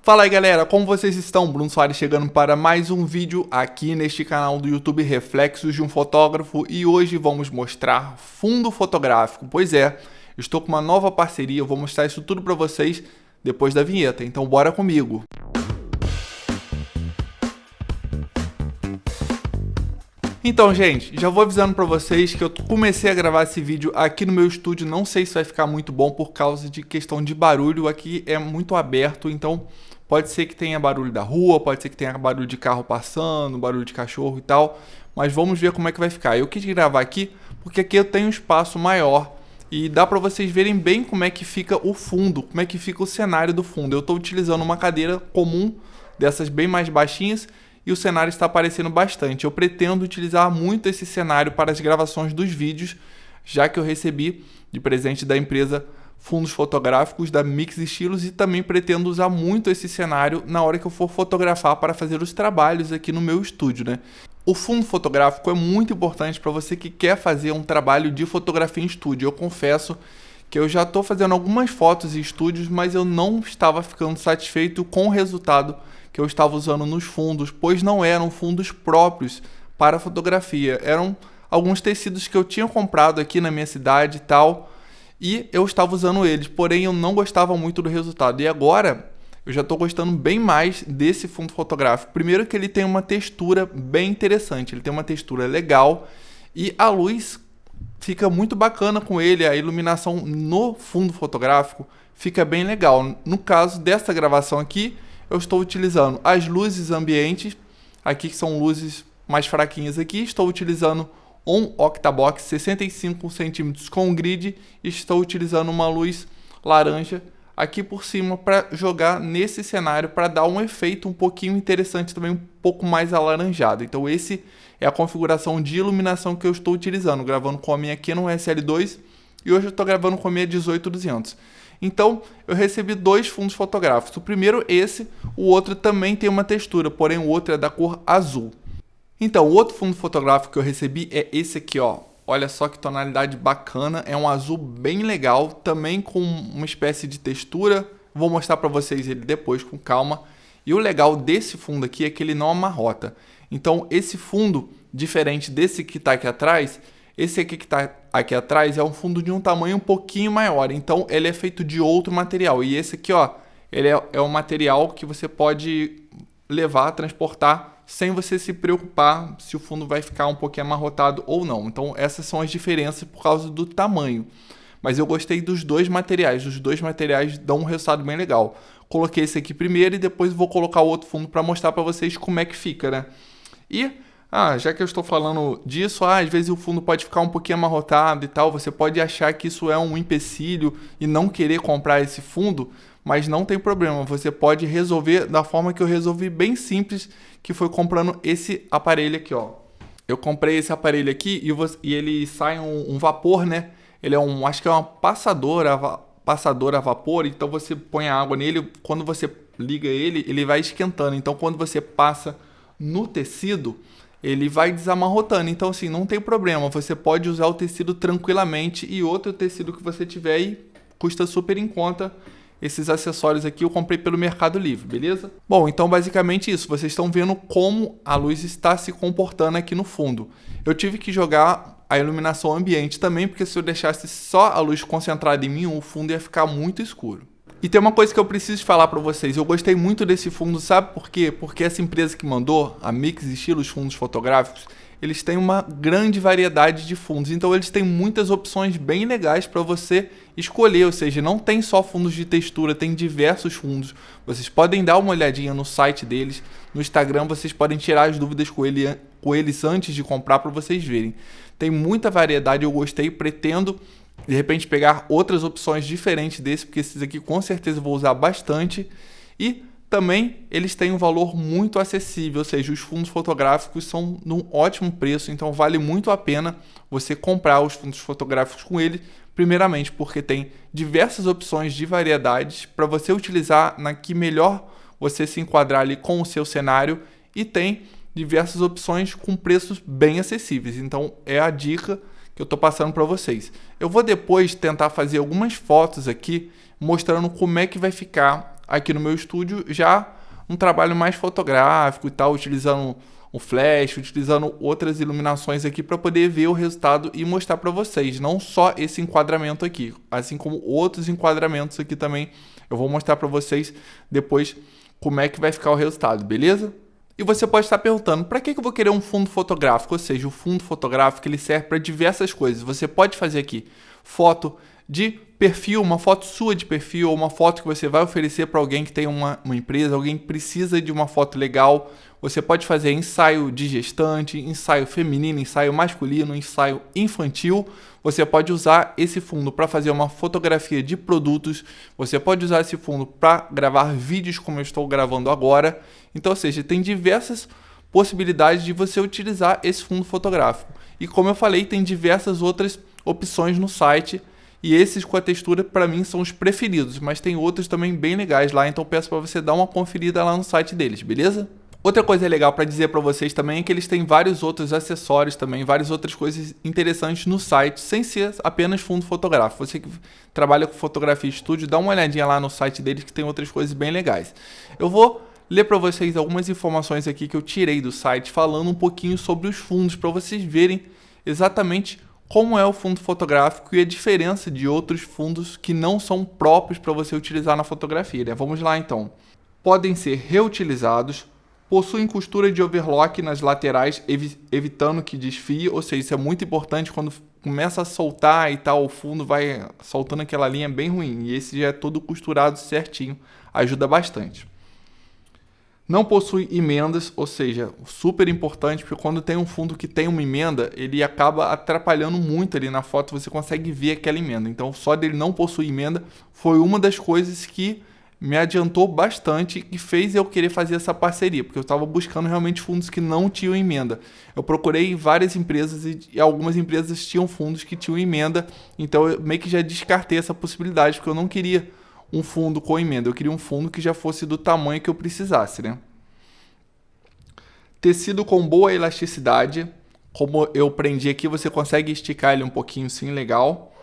Fala aí galera, como vocês estão? Bruno Soares chegando para mais um vídeo aqui neste canal do YouTube Reflexos de um Fotógrafo e hoje vamos mostrar fundo fotográfico. Pois é, estou com uma nova parceria, eu vou mostrar isso tudo para vocês depois da vinheta, então bora comigo! Então, gente, já vou avisando para vocês que eu comecei a gravar esse vídeo aqui no meu estúdio, não sei se vai ficar muito bom por causa de questão de barulho, aqui é muito aberto, então pode ser que tenha barulho da rua, pode ser que tenha barulho de carro passando, barulho de cachorro e tal, mas vamos ver como é que vai ficar. Eu quis gravar aqui porque aqui eu tenho um espaço maior e dá para vocês verem bem como é que fica o fundo, como é que fica o cenário do fundo. Eu estou utilizando uma cadeira comum, dessas bem mais baixinhas, e o cenário está aparecendo bastante. Eu pretendo utilizar muito esse cenário para as gravações dos vídeos, já que eu recebi de presente da empresa fundos fotográficos da Mix Estilos e também pretendo usar muito esse cenário na hora que eu for fotografar para fazer os trabalhos aqui no meu estúdio, né? O fundo fotográfico é muito importante para você que quer fazer um trabalho de fotografia em estúdio. Eu confesso que eu já estou fazendo algumas fotos em estúdios, mas eu não estava ficando satisfeito com o resultado que eu estava usando nos fundos, pois não eram fundos próprios para fotografia. Eram alguns tecidos que eu tinha comprado aqui na minha cidade e tal, e eu estava usando eles, porém eu não gostava muito do resultado. E agora eu já estou gostando bem mais desse fundo fotográfico. Primeiro que ele tem uma textura bem interessante, ele tem uma textura legal e a luz fica muito bacana com ele, a iluminação no fundo fotográfico fica bem legal. No caso dessa gravação aqui, eu estou utilizando as luzes ambientes, aqui que são luzes mais fraquinhas aqui, estou utilizando um Octabox 65 cm com grid e estou utilizando uma luz laranja aqui por cima para jogar nesse cenário para dar um efeito um pouquinho interessante também, um pouco mais alaranjado. Então esse é a configuração de iluminação que eu estou utilizando, gravando com a minha Canon SL2 e hoje eu estou gravando com a minha 18200. Então, eu recebi dois fundos fotográficos. O primeiro esse, o outro também tem uma textura, porém o outro é da cor azul. Então, o outro fundo fotográfico que eu recebi é esse aqui, ó. Olha só que tonalidade bacana, é um azul bem legal, também com uma espécie de textura. Vou mostrar para vocês ele depois com calma. E o legal desse fundo aqui é que ele não amarrota. Então, esse fundo, diferente desse que está aqui atrás, esse aqui que está aqui atrás é um fundo de um tamanho um pouquinho maior, então ele é feito de outro material. E esse aqui, ó, ele é um material que você pode levar, transportar, sem você se preocupar se o fundo vai ficar um pouquinho amarrotado ou não. Então essas são as diferenças por causa do tamanho. Mas eu gostei dos dois materiais, os dois materiais dão um resultado bem legal. Coloquei esse aqui primeiro e depois vou colocar o outro fundo para mostrar para vocês como é que fica, né? E já que eu estou falando disso, às vezes o fundo pode ficar um pouquinho amarrotado e tal, você pode achar que isso é um empecilho e não querer comprar esse fundo, mas não tem problema, você pode resolver da forma que eu resolvi, bem simples, que foi comprando esse aparelho aqui, ó. Eu comprei esse aparelho aqui e ele sai um vapor, né? Ele é acho que é uma passadora a vapor, então você põe a água nele, quando você liga ele, ele vai esquentando, então quando você passa no tecido, ele vai desamarrotando, então assim, não tem problema, você pode usar o tecido tranquilamente e outro tecido que você tiver e custa super em conta. Esses acessórios aqui eu comprei pelo Mercado Livre, beleza? Bom, então basicamente isso, vocês estão vendo como a luz está se comportando aqui no fundo. Eu tive que jogar a iluminação ambiente também, porque se eu deixasse só a luz concentrada em mim, o fundo ia ficar muito escuro. E tem uma coisa que eu preciso falar para vocês, eu gostei muito desse fundo, sabe por quê? Porque essa empresa que mandou, a Mix Estilos Fundos Fotográficos, eles têm uma grande variedade de fundos, então eles têm muitas opções bem legais para você escolher, ou seja, não tem só fundos de textura, tem diversos fundos. Vocês podem dar uma olhadinha no site deles, no Instagram vocês podem tirar as dúvidas com eles antes de comprar para vocês verem. Tem muita variedade, eu gostei, pretendo de repente pegar outras opções diferentes desse, porque esses aqui com certeza eu vou usar bastante. E também eles têm um valor muito acessível, ou seja, os fundos fotográficos são num ótimo preço, então vale muito a pena você comprar os fundos fotográficos com ele, primeiramente porque tem diversas opções de variedades para você utilizar na que melhor você se enquadrar ali com o seu cenário e tem diversas opções com preços bem acessíveis, então é a dica que eu estou passando para vocês. Eu vou depois tentar fazer algumas fotos aqui mostrando como é que vai ficar aqui no meu estúdio já um trabalho mais fotográfico e tal, utilizando o flash, utilizando outras iluminações aqui para poder ver o resultado e mostrar para vocês, não só esse enquadramento aqui, assim como outros enquadramentos aqui também, eu vou mostrar para vocês depois como é que vai ficar o resultado, beleza? E você pode estar perguntando, para que eu vou querer um fundo fotográfico? Ou seja, o fundo fotográfico ele serve para diversas coisas. Você pode fazer aqui foto de perfil, uma foto sua de perfil, ou uma foto que você vai oferecer para alguém que tem uma empresa, alguém que precisa de uma foto legal. Você pode fazer ensaio de gestante, ensaio feminino, ensaio masculino, ensaio infantil. Você pode usar esse fundo para fazer uma fotografia de produtos. Você pode usar esse fundo para gravar vídeos como eu estou gravando agora. Então, ou seja, tem diversas possibilidades de você utilizar esse fundo fotográfico. E como eu falei, tem diversas outras opções no site. E esses com a textura, para mim, são os preferidos. Mas tem outros também bem legais lá. Então peço para você dar uma conferida lá no site deles, beleza? Outra coisa legal para dizer para vocês também é que eles têm vários outros acessórios também, várias outras coisas interessantes no site, sem ser apenas fundo fotográfico. Você que trabalha com fotografia e estúdio, dá uma olhadinha lá no site deles que tem outras coisas bem legais. Eu vou ler para vocês algumas informações aqui que eu tirei do site, falando um pouquinho sobre os fundos, para vocês verem exatamente como é o fundo fotográfico e a diferença de outros fundos que não são próprios para você utilizar na fotografia, né? Vamos lá então. Podem ser reutilizados, possuem costura de overlock nas laterais, evitando que desfie, ou seja, isso é muito importante quando começa a soltar e tal, o fundo vai soltando aquela linha bem ruim, e esse já é todo costurado certinho, ajuda bastante. Não possui emendas, ou seja, super importante, porque quando tem um fundo que tem uma emenda, ele acaba atrapalhando muito ali na foto, você consegue ver aquela emenda. Então, só dele não possuir emenda foi uma das coisas que me adiantou bastante e fez eu querer fazer essa parceria, porque eu estava buscando realmente fundos que não tinham emenda. Eu procurei em várias empresas e algumas empresas tinham fundos que tinham emenda, então eu meio que já descartei essa possibilidade, porque eu não queria um fundo com emenda, eu queria um fundo que já fosse do tamanho que eu precisasse, né? Tecido com boa elasticidade, como eu prendi aqui, você consegue esticar ele um pouquinho sim, legal.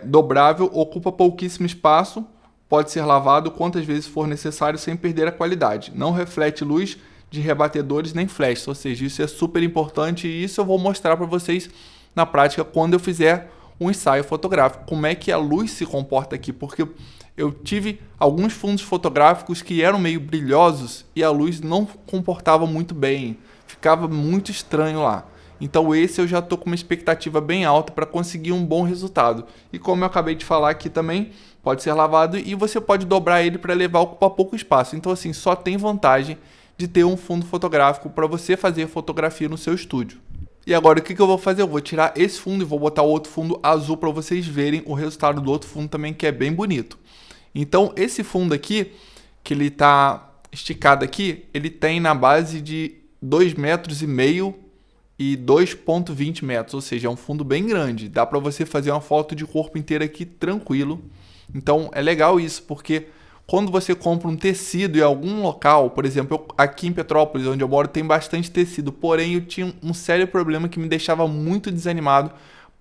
Dobrável, ocupa pouquíssimo espaço, pode ser lavado quantas vezes for necessário sem perder a qualidade. Não reflete luz de rebatedores nem flash, ou seja, isso é super importante e isso eu vou mostrar para vocês na prática quando eu fizer um ensaio fotográfico, como é que a luz se comporta aqui, porque eu tive alguns fundos fotográficos que eram meio brilhosos e a luz não comportava muito bem, ficava muito estranho lá. Então esse eu já estou com uma expectativa bem alta para conseguir um bom resultado. E como eu acabei de falar aqui também, pode ser lavado e você pode dobrar ele para levar a ocupar pouco espaço. Então assim, só tem vantagem de ter um fundo fotográfico para você fazer fotografia no seu estúdio. E agora o que eu vou fazer? Eu vou tirar esse fundo e vou botar outro fundo azul para vocês verem o resultado do outro fundo também, que é bem bonito. Então esse fundo aqui, que ele está esticado aqui, ele tem na base de 2,5 metros e 2,20 metros, ou seja, é um fundo bem grande. Dá para você fazer uma foto de corpo inteiro aqui tranquilo. Então é legal isso, porque quando você compra um tecido em algum local, por exemplo, aqui em Petrópolis, onde eu moro, tem bastante tecido, porém eu tinha um sério problema que me deixava muito desanimado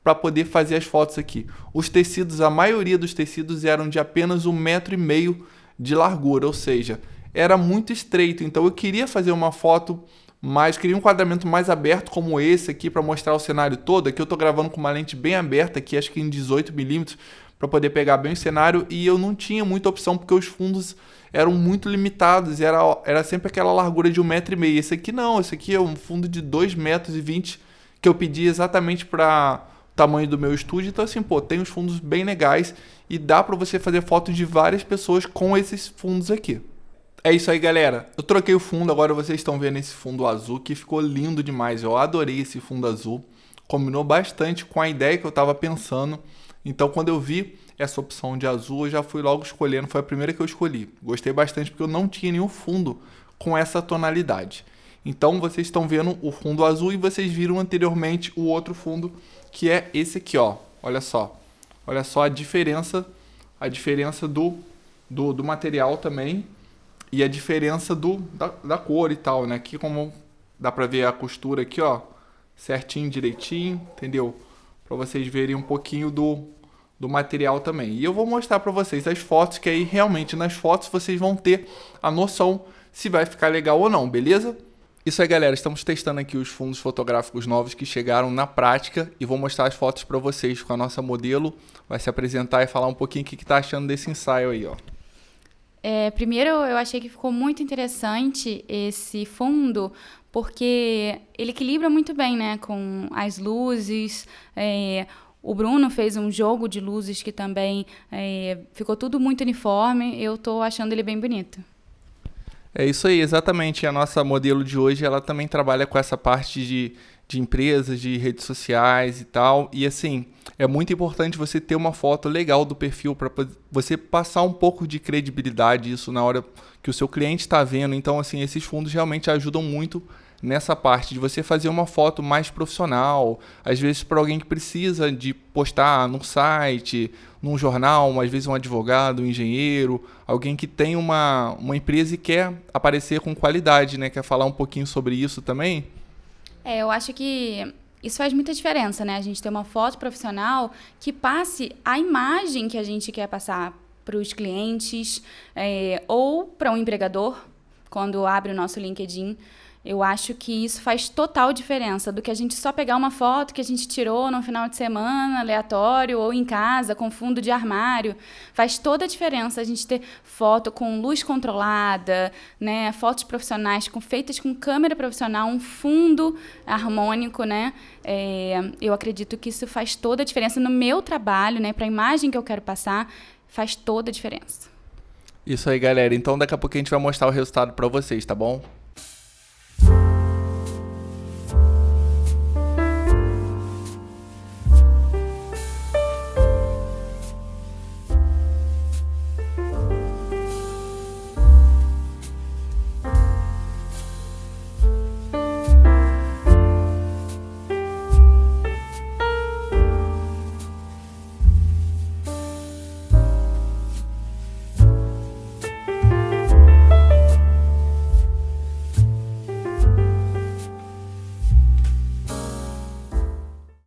para poder fazer as fotos aqui. Os tecidos, a maioria dos tecidos eram de apenas 1,5 metro de largura, ou seja, era muito estreito, então eu queria fazer uma foto mais, queria um enquadramento mais aberto como esse aqui para mostrar o cenário todo. Aqui eu estou gravando com uma lente bem aberta, aqui acho que em 18mm, para poder pegar bem o cenário, e eu não tinha muita opção porque os fundos eram muito limitados, era sempre aquela largura de 1,5 metro. Esse aqui não, esse aqui é um fundo de 2,20 metros que eu pedi exatamente para o tamanho do meu estúdio. Então assim, pô, tem uns fundos bem legais e dá para você fazer fotos de várias pessoas com esses fundos aqui. É isso aí, galera. Eu troquei o fundo, agora vocês estão vendo esse fundo azul que ficou lindo demais. Eu adorei esse fundo azul, combinou bastante com a ideia que eu estava pensando. Então, quando eu vi essa opção de azul, eu já fui logo escolhendo. Foi a primeira que eu escolhi. Gostei bastante porque eu não tinha nenhum fundo com essa tonalidade. Então, vocês estão vendo o fundo azul e vocês viram anteriormente o outro fundo, que é esse aqui, ó. Olha só. Olha só a diferença do material também e a diferença da cor e tal, né? Aqui, como dá pra ver a costura aqui, ó, certinho, direitinho, entendeu? Para vocês verem um pouquinho do do material também. E eu vou mostrar para vocês as fotos, que aí realmente nas fotos vocês vão ter a noção se vai ficar legal ou não, beleza? Isso aí, galera, estamos testando aqui os fundos fotográficos novos que chegaram na prática e vou mostrar as fotos para vocês com a nossa modelo. Vai se apresentar e falar um pouquinho o que tá achando desse ensaio aí, ó. Primeiro, eu achei que ficou muito interessante esse fundo, porque ele equilibra muito bem, né, com as luzes. O Bruno fez um jogo de luzes que também ficou tudo muito uniforme. Eu tô achando ele bem bonito. É isso aí, exatamente. A nossa modelo de hoje, ela também trabalha com essa parte de empresas, de redes sociais e tal. E assim, é muito importante você ter uma foto legal do perfil para você passar um pouco de credibilidade isso na hora que o seu cliente está vendo. Então, assim, esses fundos realmente ajudam muito nessa parte de você fazer uma foto mais profissional, às vezes para alguém que precisa de postar num site, num jornal, às vezes um advogado, um engenheiro, alguém que tem uma empresa e quer aparecer com qualidade, né? Quer falar um pouquinho sobre isso também? Eu acho que isso faz muita diferença, né? A gente ter uma foto profissional que passe a imagem que a gente quer passar para os clientes ou para um empregador, quando abre o nosso LinkedIn. Eu acho que isso faz total diferença do que a gente só pegar uma foto que a gente tirou no final de semana, aleatório, ou em casa, com fundo de armário. Faz toda a diferença a gente ter foto com luz controlada, né? Fotos profissionais feitas com câmera profissional, um fundo harmônico, né? Eu acredito que isso faz toda a diferença no meu trabalho, né? Para a imagem que eu quero passar, faz toda a diferença. Isso aí, galera. Então, daqui a pouco a gente vai mostrar o resultado para vocês, tá bom?